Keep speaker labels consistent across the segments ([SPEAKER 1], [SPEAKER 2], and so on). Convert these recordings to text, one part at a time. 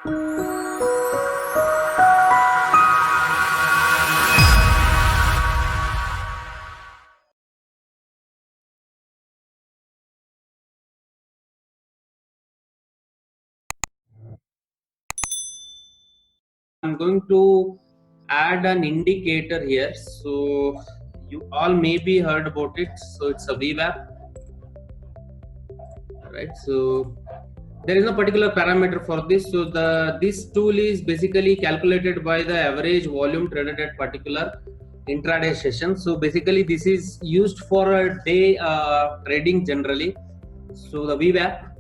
[SPEAKER 1] I'm going to add an indicator here. So you all maybe heard about it. So it's a VWAP, right? So there is no particular parameter for this. So this tool is basically calculated by the average volume traded at particular intraday session. So basically this is used for a day trading generally. So the VWAP,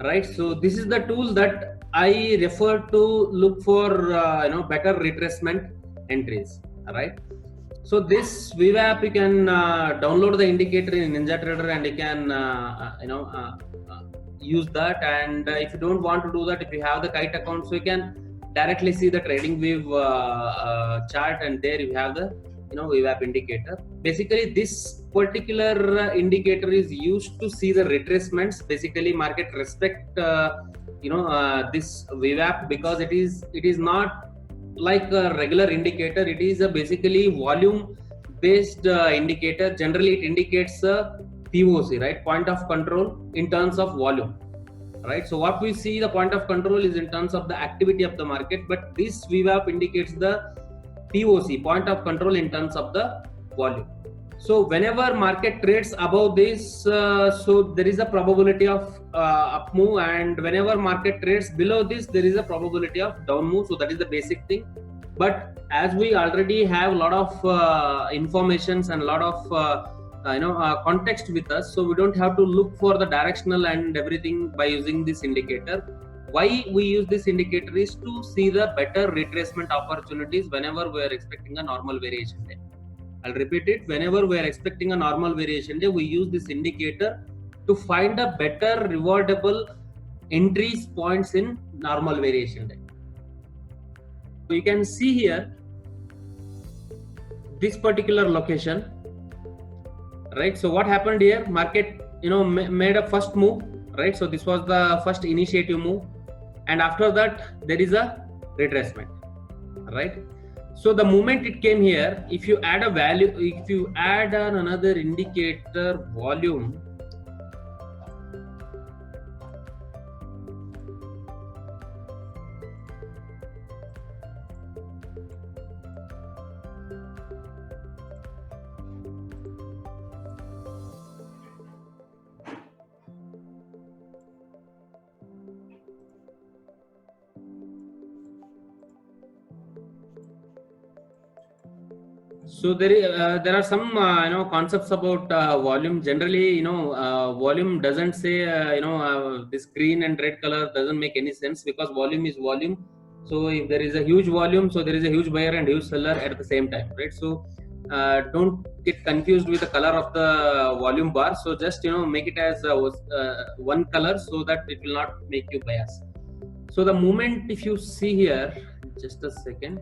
[SPEAKER 1] right? So this is the tool that I refer to look for better retracement entries, right? So this VWAP, you can download the indicator in NinjaTrader and you can use that. And if you don't want to do that, if you have the Kite account, so you can directly see the TradingView chart, and there you have the VWAP indicator. Basically this particular indicator is used to see the retracements. Basically market respect this VWAP because it is not like a regular indicator. It is a basically volume based indicator. Generally it indicates a POC, right, point of control, in terms of volume, right? So what we see, the point of control is in terms of the activity of the market, but this VWAP indicates the POC, point of control, in terms of the volume. So whenever market trades above this, so there is a probability of up move, and whenever market trades below this, there is a probability of down move. So that is the basic thing. But as we already have a lot of informations and a lot of context with us, so we don't have to look for the directional and everything by using this indicator. Why we use this indicator is to see the better retracement opportunities whenever we are expecting a normal variation day. I'll repeat it. Whenever we are expecting a normal variation day, we use this indicator to find a better rewardable entries points in normal variation day. So you can see here this particular location, right? So what happened here? Market made a first move, right? So this was the first initiative move, and after that there is a retracement, right? So the moment it came here, if you add a value, if you add another indicator volume, so there are some concepts about volume. Generally, volume doesn't say this green and red color doesn't make any sense, because volume is volume. So if there is a huge volume, so there is a huge buyer and huge seller at the same time, right? So don't get confused with the color of the volume bar. So just make it as one color, so that it will not make you bias. So the moment, if you see here, just a second.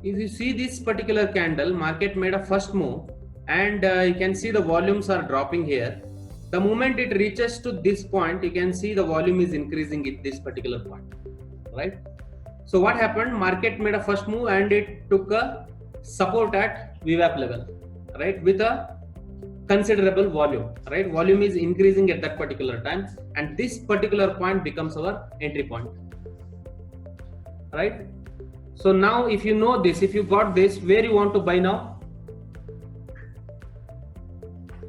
[SPEAKER 1] If you see this particular candle, market made a first move, and you can see the volumes are dropping here. The moment it reaches to this point, you can see the volume is increasing at this particular point, right? So what happened? Market made a first move and it took a support at VWAP level, right, with a considerable volume, right? Volume is increasing at that particular time, and this particular point becomes our entry point, right? So now if you know this, if you got this, where you want to buy now,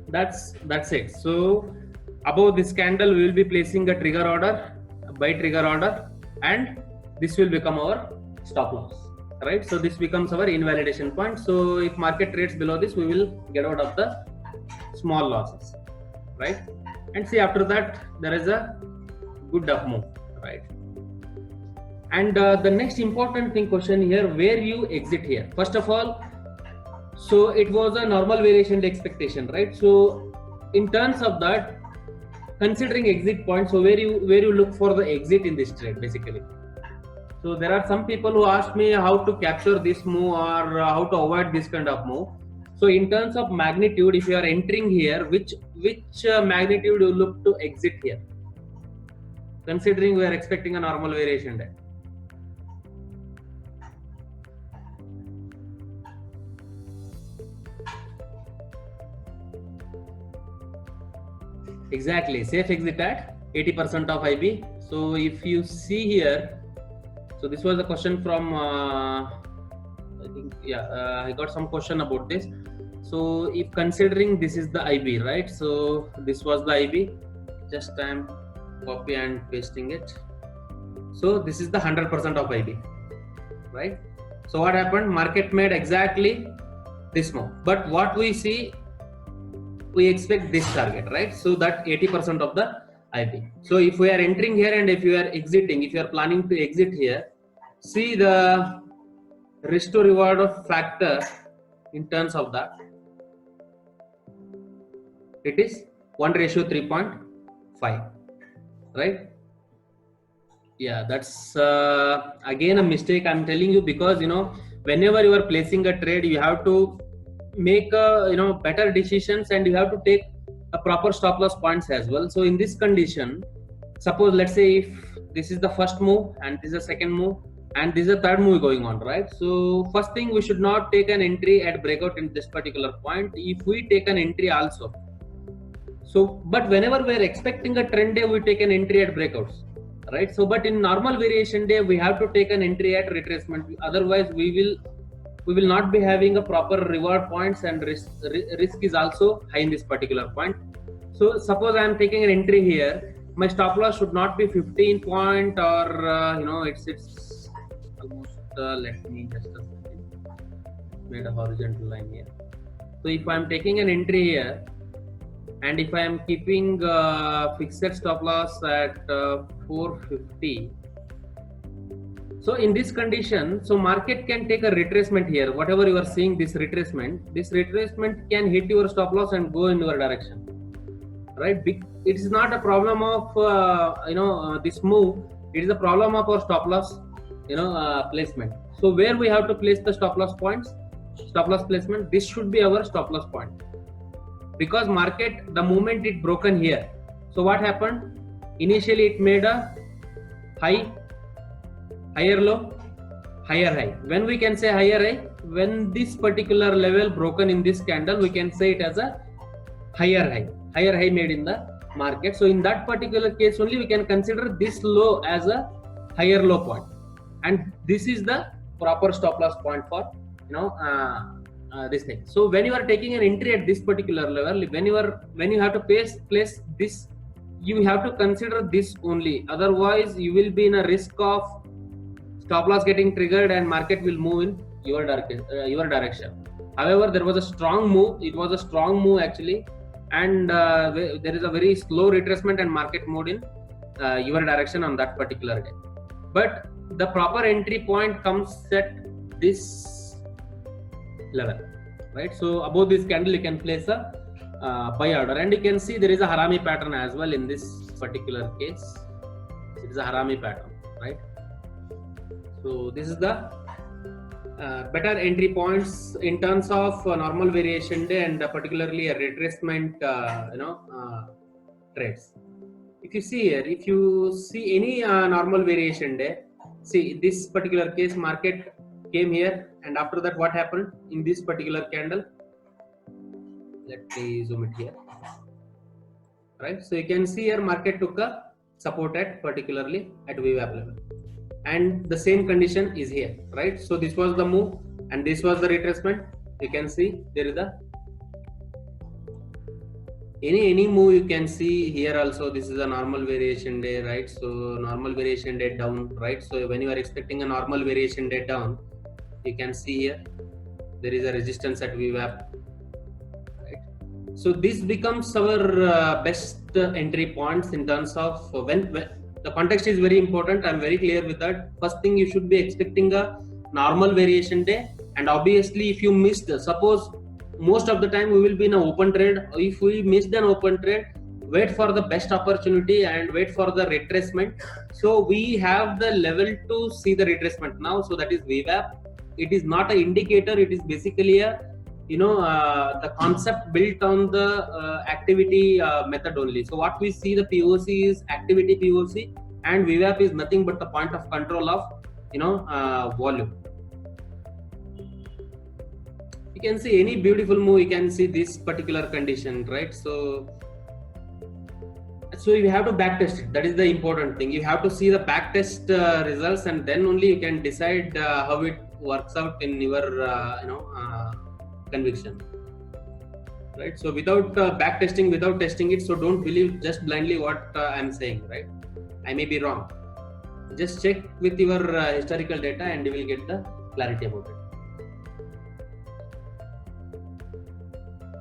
[SPEAKER 1] that's it. So above this candle we will be placing a trigger order, a buy trigger order, and this will become our stop loss, right? So this becomes our invalidation point. So if market trades below this, we will get out of the small losses, right? And see, after that there is a good up move, right? And the next important thing question here, where you exit here. First of all, so it was a normal variation expectation, right? So in terms of that, considering exit point, so where you look for the exit in this trade basically. So there are some people who ask me how to capture this move or how to avoid this kind of move. So in terms of magnitude, if you are entering here, which magnitude you look to exit here, considering we are expecting a normal variation day? Exactly, safe exit at 80% of IB. So if you see here, so this was a question from I think, yeah, I got some question about this. So if considering this is the IB, right? So this was the IB, just I'm copy and pasting it. So this is the 100% of IB, right? So what happened? Market made exactly this move, but what we see, we expect this target, right? So that 80% of the IB. So if we are entering here and if you are exiting, if you are planning to exit here, see the risk to reward of factor in terms of that. It is 1:3.5, right? Yeah, that's again a mistake I'm telling you, because whenever you are placing a trade, you have to make better decisions and you have to take a proper stop loss points as well. So in this condition, suppose let's say if this is the first move and this is the second move and this is the third move going on, right? So first thing, we should not take an entry at breakout in this particular point. If we take an entry also, so but whenever we are expecting a trend day, we take an entry at breakouts, right? So but in normal variation day, we have to take an entry at retracement, otherwise we will not be having a proper reward points, and risk is also high in this particular point. So suppose I am taking an entry here, my stop loss should not be 15 point or it's almost let me just made a horizontal line here. So if I am taking an entry here and if I am keeping fixed stop loss at 450, so in this condition, so market can take a retracement here. Whatever you are seeing, this retracement can hit your stop loss and go in your direction, right? It is not a problem of this move. It is a problem of our stop loss placement. So where we have to place the stop loss points, stop loss placement, this should be our stop loss point, because market, the moment it broken here, so what happened? Initially it made a high, higher low, higher high. When we can say higher high? When this particular level broken in this candle, we can say it as a higher high made in the market. So in that particular case only, we can consider this low as a higher low point, and this is the proper stop loss point for this thing. So when you are taking an entry at this particular level, when you have to place this, you have to consider this only, otherwise you will be in a risk of stop loss getting triggered and market will move in your direction. However, there was a strong move. It was a strong move actually, and there is a very slow retracement and market moved in your direction on that particular day. But the proper entry point comes at this level, right? So above this candle, you can place a buy order, and you can see there is a Harami pattern as well in this particular case. It is a Harami pattern, right? So this is the better entry points in terms of normal variation day and particularly a retracement trades. If you see here, if you see any normal variation day, see this particular case, market came here, and after that what happened in this particular candle? Let me zoom it here, right? So you can see here market took a support at particularly at VWAP level, and the same condition is here, right? So this was the move and this was the retracement. You can see there is a any move you can see here also. This is a normal variation day, right? So normal variation day down, right? So when you are expecting a normal variation day down, you can see here there is a resistance at VWAP, right? So this becomes our best entry points in terms of when the context is very important. I'm very clear with that. First thing, you should be expecting a normal variation day, and obviously if you missed, suppose most of the time we will be in an open trade. If we missed an open trade, wait for the best opportunity and wait for the retracement. So we have the level to see the retracement now. So that is VWAP. It is not an indicator. It is basically a the concept built on the activity method only. So what we see the POC is activity POC, and VWAP is nothing but the point of control of volume. You can see any beautiful move, you can see this particular condition, right? So you have to backtest it. That is the important thing. You have to see the backtest results, and then only you can decide how it works out in your conviction, right? So without backtesting, without testing it, so don't believe just blindly what I'm saying, right? I may be wrong. Just check with your historical data and you will get the clarity about it.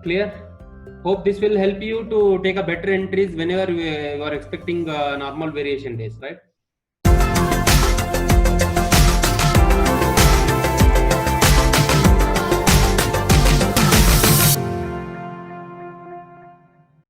[SPEAKER 1] Clear? Hope this will help you to take a better entries whenever you are expecting normal variation days, right?